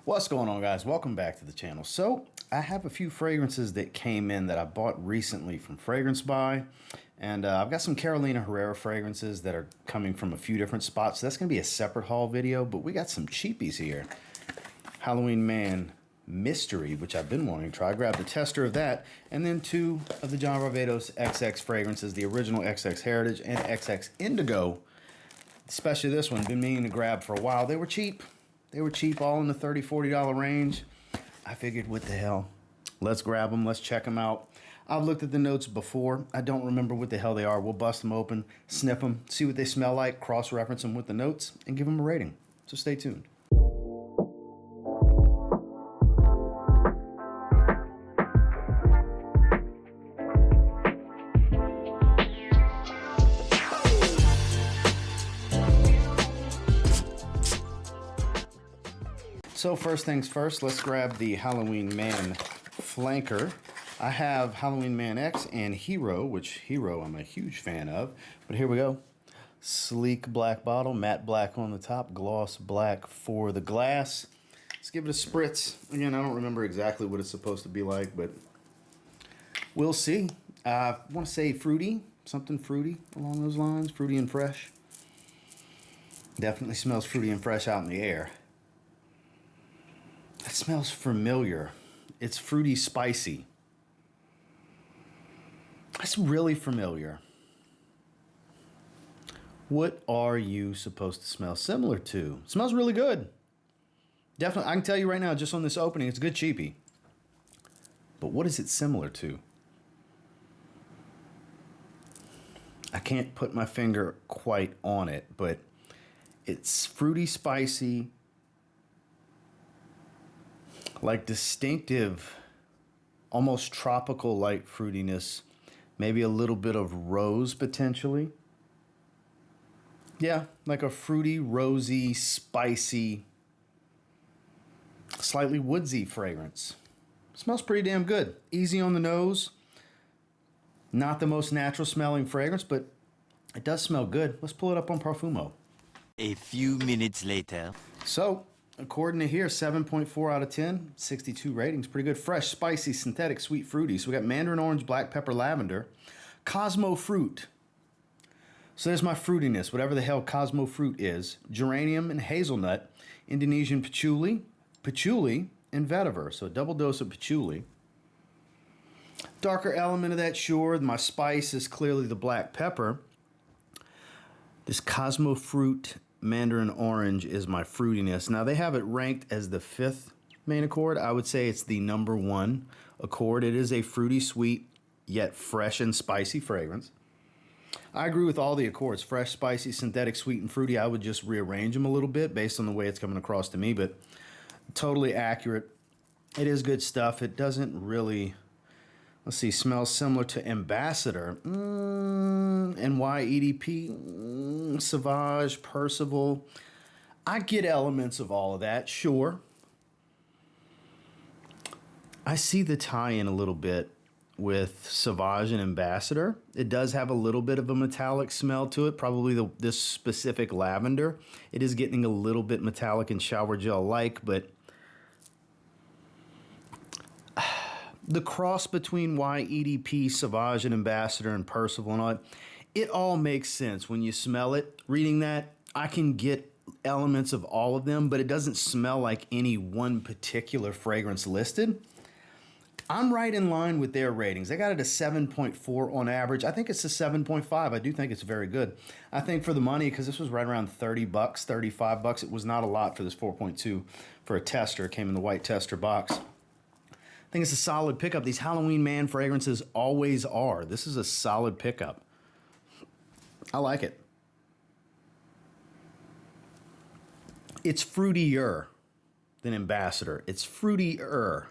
What's going on, guys? Welcome back to the channel. So I have a few fragrances that came in that I bought recently from Fragrance Buy, and I've got some Carolina Herrera fragrances that are coming from a few different spots. So that's going to be a separate haul video, but we got some cheapies here. Halloween Man Mystery, which I've been wanting to try. I grabbed a tester of that, and then two of the John Varvatos XX fragrances, the original XX Heritage and XX Indigo. Especially this one, been meaning to grab for a while. They were cheap. They were cheap, all in the $30, $40 range. I figured, what the hell? Let's grab them. Let's check them out. I've looked at the notes before. I don't remember what the hell they are. We'll bust them open, sniff them, see what they smell like, cross-reference them with the notes, and give them a rating. So stay tuned. So first things first, let's grab the Halloween Man flanker. I have Halloween Man X and Hero, which Hero I'm a huge fan of. But here we go. Sleek black bottle, matte black on the top, gloss black for the glass. Let's give it a spritz. Again, I don't remember exactly what it's supposed to be like, but we'll see. I want to say fruity, something fruity along those lines, fruity and fresh. Definitely smells fruity and fresh out in the air. It smells familiar. It's fruity spicy. It's really familiar. What are you supposed to smell similar to? It smells really good. Definitely, I can tell you right now, just on this opening, it's a good cheapie. But what is it similar to? I can't put my finger quite on it, but it's fruity spicy, like distinctive, almost tropical light fruitiness, maybe a little bit of rose potentially. Yeah, like a fruity, rosy, spicy, slightly woodsy fragrance. Smells pretty damn good. Easy on the nose. Not the most natural smelling fragrance, but it does smell good. Let's pull it up on Parfumo. A few minutes later. So, according to here, 7.4 out of 10, 62 ratings. Pretty good. Fresh, spicy, synthetic, sweet, fruity. So we got mandarin orange, black pepper, lavender, Cosmo fruit. So there's my fruitiness, whatever the hell Cosmo fruit is. Geranium and hazelnut, Indonesian patchouli, and vetiver. So a double dose of patchouli. Darker element of that, sure. My spice is clearly the black pepper. This Cosmo fruit mandarin orange is my fruitiness. Now they have it ranked as the 5th main accord. I would say it's the number 1 accord. It is a fruity, sweet, yet fresh and spicy fragrance. I agree with all the accords. Fresh, spicy, synthetic, sweet, and fruity. I would just rearrange them a little bit based on the way it's coming across to me, but totally accurate. It is good stuff. It doesn't really, let's see, smells similar to Ambassador, NYEDP, Sauvage, Percival. I get elements of all of that, sure. I see the tie-in a little bit with Sauvage and Ambassador. It does have a little bit of a metallic smell to it, probably this specific lavender. It is getting a little bit metallic and shower gel-like, but the cross between YEDP, Sauvage, and Ambassador, and Percival and all that, it all makes sense when you smell it. Reading that, I can get elements of all of them, but it doesn't smell like any one particular fragrance listed. I'm right in line with their ratings. I got it a 7.4 on average. I think it's a 7.5. I do think it's very good. I think for the money, because this was right around 30 bucks, 35 bucks, it was not a lot for this 4.2 for a tester. It came in the white tester box. I think it's a solid pickup. These Halloween Man fragrances always are. This is a solid pickup. I like it. It's fruitier than Ambassador. It's fruitier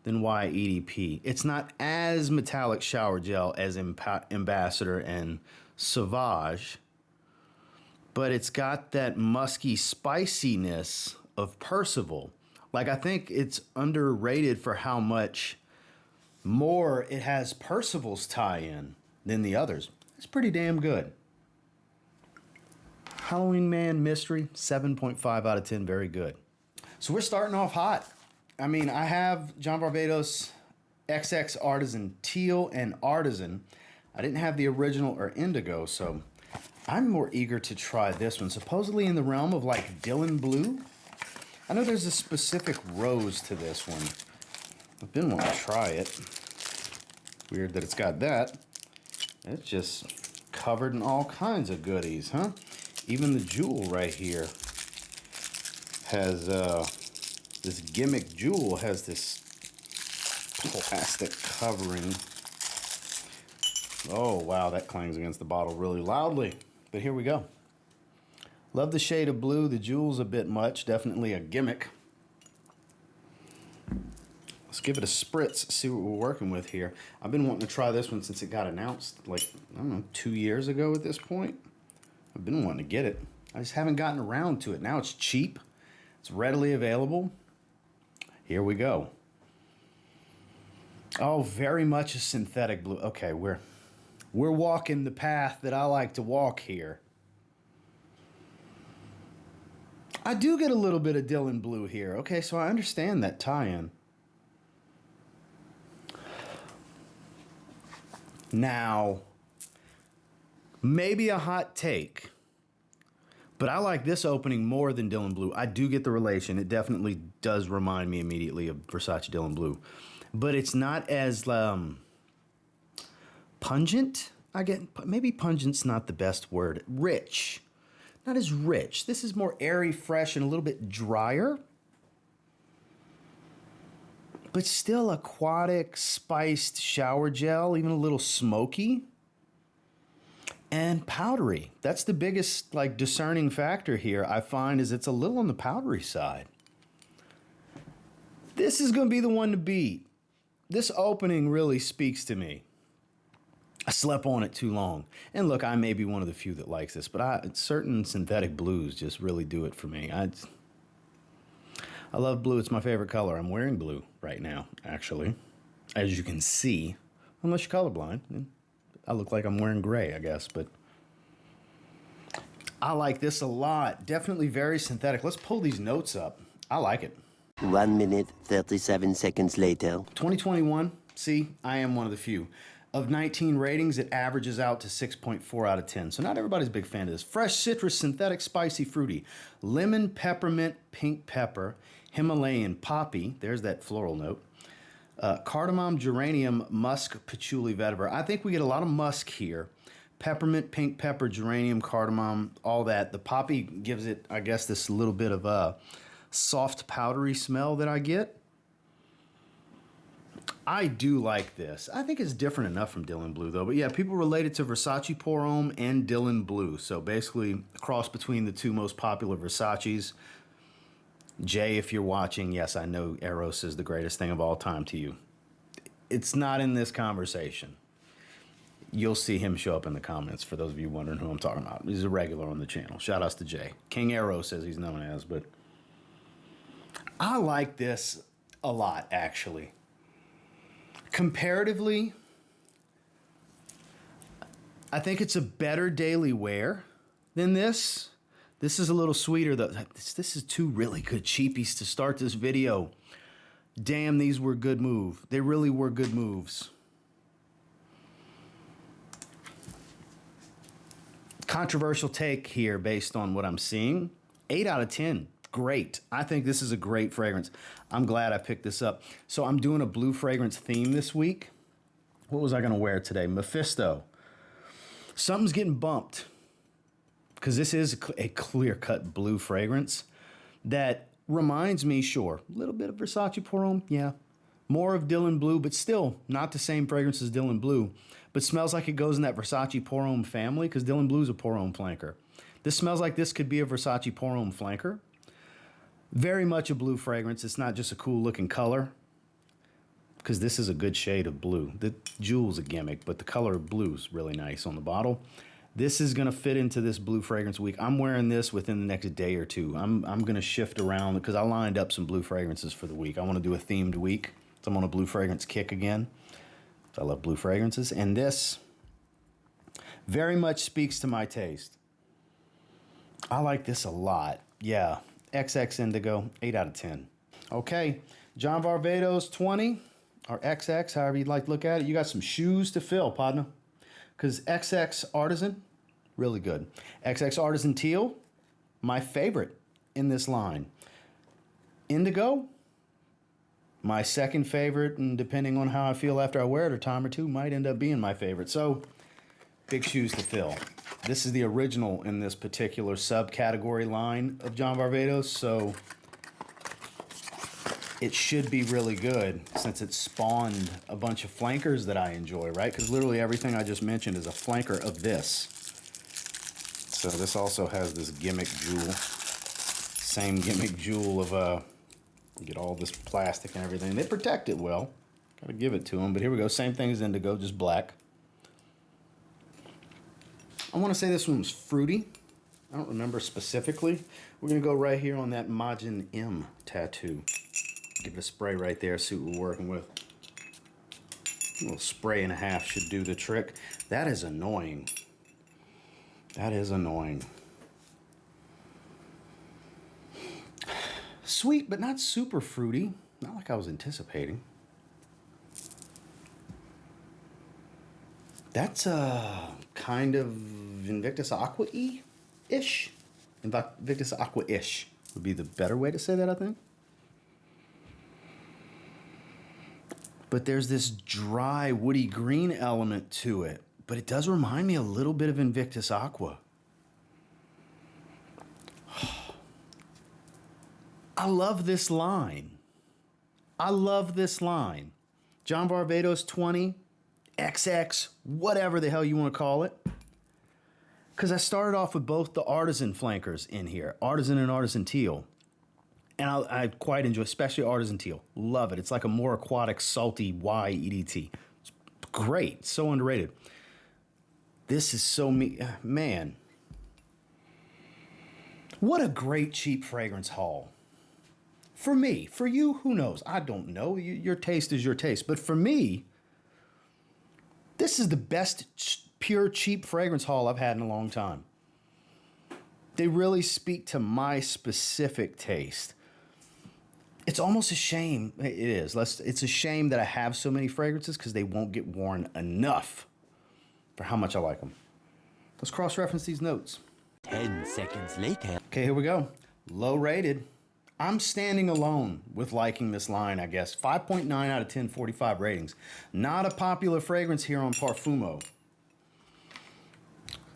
than YEDP. It's not as metallic shower gel as Ambassador and Sauvage, but it's got that musky spiciness of Percival. Like, I think it's underrated for how much more it has Percival's tie-in than the others. It's pretty damn good. Halloween Man Mystery, 7.5 out of 10, very good. So we're starting off hot. I mean, I have John Varvatos XX Artisan Teal and Artisan. I didn't have the original or indigo, so I'm more eager to try this one. Supposedly in the realm of like Dylan Blue. I know there's a specific rose to this one. I've been wanting to try it. Weird that it's got that. It's just covered in all kinds of goodies, huh? Even the jewel right here has this gimmick jewel has this plastic covering. Oh wow, that clangs against the bottle really loudly. But here we go. Love the shade of blue. The jewel's a bit much, definitely a gimmick. Let's give it a spritz, see what we're working with here. I've been wanting to try this one since it got announced, like, I don't know, 2 years ago at this point. I've been wanting to get it. I just haven't gotten around to it. Now it's cheap. It's readily available. Here we go. Oh, very much a synthetic blue. Okay, we're walking the path that I like to walk here. I do get a little bit of Dylan Blue here. Okay, so I understand that tie-in. Now, maybe a hot take, but I like this opening more than Dylan Blue. I do get the relation. It definitely does remind me immediately of Versace Dylan Blue, but it's not as pungent. I get, maybe pungent's not the best word. Rich, not as rich. This is more airy, fresh, and a little bit drier, but still aquatic, spiced shower gel, even a little smoky and powdery. That's the biggest like discerning factor here I find is it's a little on the powdery side. This is going to be the one to beat. This opening really speaks to me. I slept on it too long. And look, I may be one of the few that likes this, but certain synthetic blues just really do it for me. I love blue. It's my favorite color. I'm wearing blue right now, actually, as you can see, unless you're colorblind. I look like I'm wearing gray, I guess, but I like this a lot. Definitely very synthetic. Let's pull these notes up. I like it. 1 minute, 37 seconds later. 2021, see, I am one of the few. Of 19 ratings, it averages out to 6.4 out of 10. So not everybody's a big fan of this. Fresh citrus, synthetic, spicy, fruity. Lemon, peppermint, pink pepper, Himalayan poppy. There's that floral note. Cardamom, geranium, musk, patchouli, vetiver. I think we get a lot of musk here. Peppermint, pink pepper, geranium, cardamom, all that. The poppy gives it, I guess, this little bit of a soft, powdery smell that I get. I do like this. I think it's different enough from Dylan Blue, though. But yeah, people relate it to Versace Pour Homme and Dylan Blue. So basically, a cross between the two most popular Versaces. Jay, if you're watching, yes, I know Eros is the greatest thing of all time to you. It's not in this conversation. You'll see him show up in the comments for those of you wondering who I'm talking about. He's a regular on the channel. Shout outs to Jay. King Eros, as he's known as. But I like this a lot, actually. Comparatively, I think it's a better daily wear than this. This is a little sweeter, though. This is two really good cheapies to start this video. Damn, these were good moves. They really were good moves. Controversial take here based on what I'm seeing. 8 out of 10. Great. I think this is a great fragrance. I'm glad I picked this up. So I'm doing a blue fragrance theme this week. What was I going to wear today? Mephisto. Something's getting bumped because this is a clear-cut blue fragrance that reminds me, sure, a little bit of Versace Pour Homme, yeah. More of Dylan Blue, but still not the same fragrance as Dylan Blue, but smells like it goes in that Versace Pour Homme family because Dylan Blue's a Pour Homme flanker. This smells like this could be a Versace Pour Homme flanker. Very much a blue fragrance. It's not just a cool looking color because this is a good shade of blue. The jewel's a gimmick, but the color of blue is really nice on the bottle. This is going to fit into this blue fragrance week. I'm wearing this within the next day or two. I'm going to shift around because I lined up some blue fragrances for the week. I want to do a themed week. So I'm on a blue fragrance kick again. I love blue fragrances. And this very much speaks to my taste. I like this a lot. Yeah. XX Indigo, 8 out of 10. Okay, John Varvatos 20, or XX, however you'd like to look at it. You got some shoes to fill, partner. Because XX Artisan, really good. XX Artisan Teal, my favorite in this line. Indigo, my second favorite, and depending on how I feel after I wear it a time or two, might end up being my favorite. So, big shoes to fill. This is the original in this particular subcategory line of John Varvatos, so it should be really good since it spawned a bunch of flankers that I enjoy, right? Because literally everything I just mentioned is a flanker of this. So this also has this gimmick jewel. Same gimmick jewel of, get all this plastic and everything. They protect it well. Gotta give it to them. But here we go. Same thing as Indigo, just black. I want to say this one was fruity. I don't remember specifically. We're going to go right here on that Majin M tattoo. Give it a spray right there, see what we're working with. A little spray and a half should do the trick. That is annoying. That is annoying. Sweet, but not super fruity. Not like I was anticipating. That's kind of Invictus Aqua-y-ish. Invictus Aqua-ish would be the better way to say that, I think. But there's this dry, woody green element to it. But it does remind me a little bit of Invictus Aqua. I love this line. I love this line. John Varvatos 20, XX, whatever the hell you want to call it. Because I started off with both the Artisan flankers in here, Artisan and Artisan Teal. And I quite enjoy, especially Artisan Teal. Love it. It's like a more aquatic, salty Y EDT. It's great. So underrated. This is so man. What a great cheap fragrance haul. For me, for you, who knows? I don't know. Your taste is your taste. But for me, this is the best pure cheap fragrance haul I've had in a long time. They really speak to my specific taste. It's almost a shame. It is. It's a shame that I have so many fragrances because they won't get worn enough for how much I like them. Let's cross-reference these notes. 10 seconds later. Okay, here we go. Low rated. I'm standing alone with liking this line, I guess. 5.9 out of 10, 45 ratings. Not a popular fragrance here on Parfumo.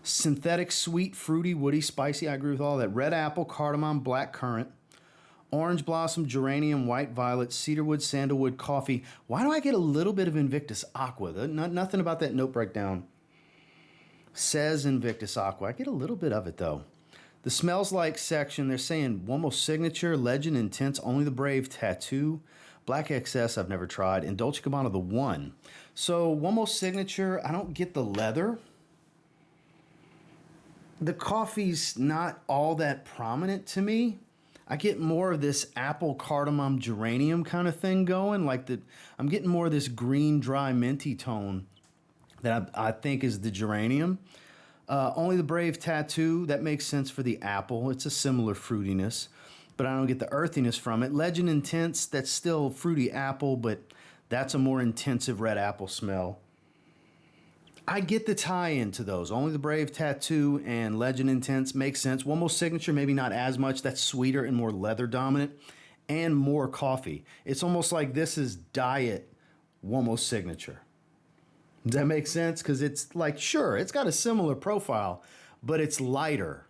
Synthetic, sweet, fruity, woody, spicy. I agree with all that. Red apple, cardamom, black currant. Orange blossom, geranium, white violet, cedarwood, sandalwood, coffee. Why do I get a little bit of Invictus Aqua? Nothing about that note breakdown says Invictus Aqua. I get a little bit of it, though. The smells like section, they're saying Uomo Signature, Legend Intense, Only the Brave Tattoo, Black XS I've never tried, and Dolce & Gabbana the One. So Uomo Signature, I don't get the leather. The coffee's not all that prominent to me. I get more of this apple cardamom geranium kind of thing going. I'm getting more of this green, dry, minty tone that I think is the geranium. Only the Brave Tattoo, that makes sense for the apple. It's a similar fruitiness, but I don't get the earthiness from it. Legend Intense, that's still fruity apple, but that's a more intensive red apple smell. I get the tie-in to those. Only the Brave Tattoo and Legend Intense makes sense. Uomo Signature, maybe not as much. That's sweeter and more leather dominant and more coffee. It's almost like this is diet Uomo Signature. Does that make sense? Because it's like, sure, it's got a similar profile, but it's lighter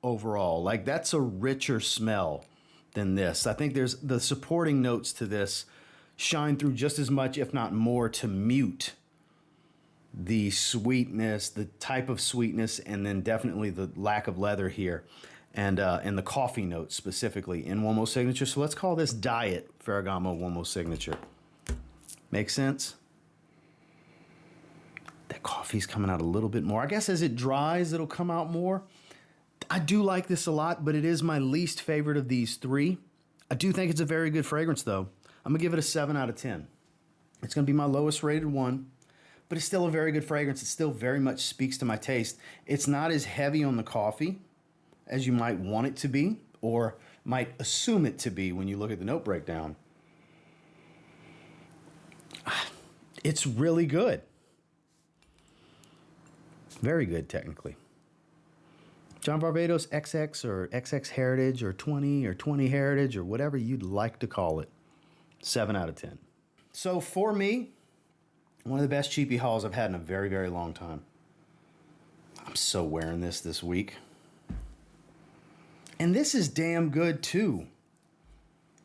overall. Like, that's a richer smell than this. I think there's the supporting notes to this shine through just as much, if not more, to mute the sweetness, the type of sweetness, and then definitely the lack of leather here, and the coffee notes specifically in Uomo Signature. So let's call this Diet Ferragamo Uomo Signature. Make sense? That coffee's coming out a little bit more. I guess as it dries, it'll come out more. I do like this a lot, but it is my least favorite of these three. I do think it's a very good fragrance, though. I'm going to give it a 7 out of 10. It's going to be my lowest rated one, but it's still a very good fragrance. It still very much speaks to my taste. It's not as heavy on the coffee as you might want it to be, or might assume it to be when you look at the note breakdown. It's really good. Very good, technically. John Varvatos XX or XX Heritage or 20 Heritage or whatever you'd like to call it. 7 out of 10. So for me, one of the best cheapie hauls I've had in a very, very long time. I'm so wearing this week. And this is damn good too.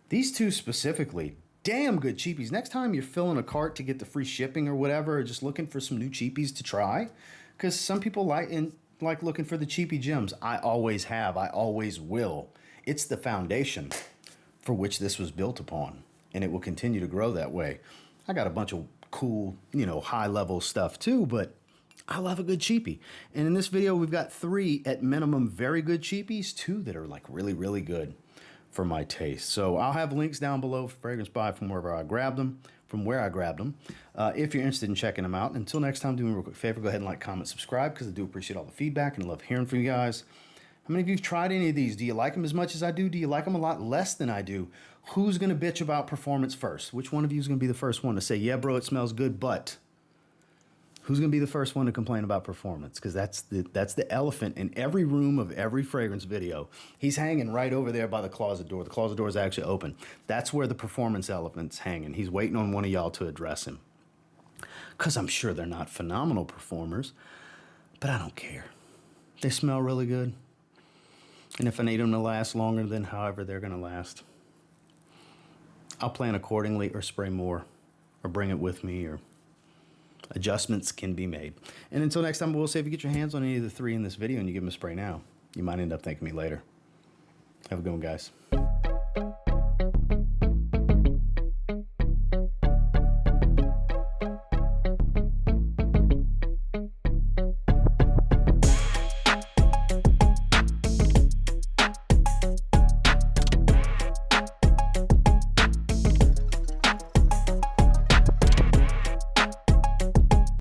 These two specifically, damn good cheapies. Next time you're filling a cart to get the free shipping or whatever, or just looking for some new cheapies to try, because some people like looking for the cheapie gems. I always have. I always will. It's the foundation for which this was built upon, and it will continue to grow that way. I got a bunch of cool, high-level stuff too, but I love a good cheapie. And in this video, we've got 3 at minimum very good cheapies, 2 that are like really, really good for my taste. So I'll have links down below for Fragrance Buy from where I grabbed them. If you're interested in checking them out. Until next time, do me a real quick favor, go ahead and like, comment, subscribe, because I do appreciate all the feedback and I love hearing from you guys. How many of you have tried any of these? Do you like them as much as I do? Do you like them a lot less than I do? Who's going to bitch about performance first? Which one of you is going to be the first one to say, yeah, bro, it smells good, but who's going to be the first one to complain about performance? Because that's the elephant in every room of every fragrance video. He's hanging right over there by the closet door. The closet door is actually open. That's where the performance elephant's hanging. He's waiting on one of y'all to address him. Because I'm sure they're not phenomenal performers, but I don't care. They smell really good. And if I need them to last longer than however they're going to last, I'll plan accordingly or spray more or bring it with me, or adjustments can be made. And until next time, we'll say if you get your hands on any of the 3 in this video and you give them a spray now, you might end up thanking me later. Have a good one, guys.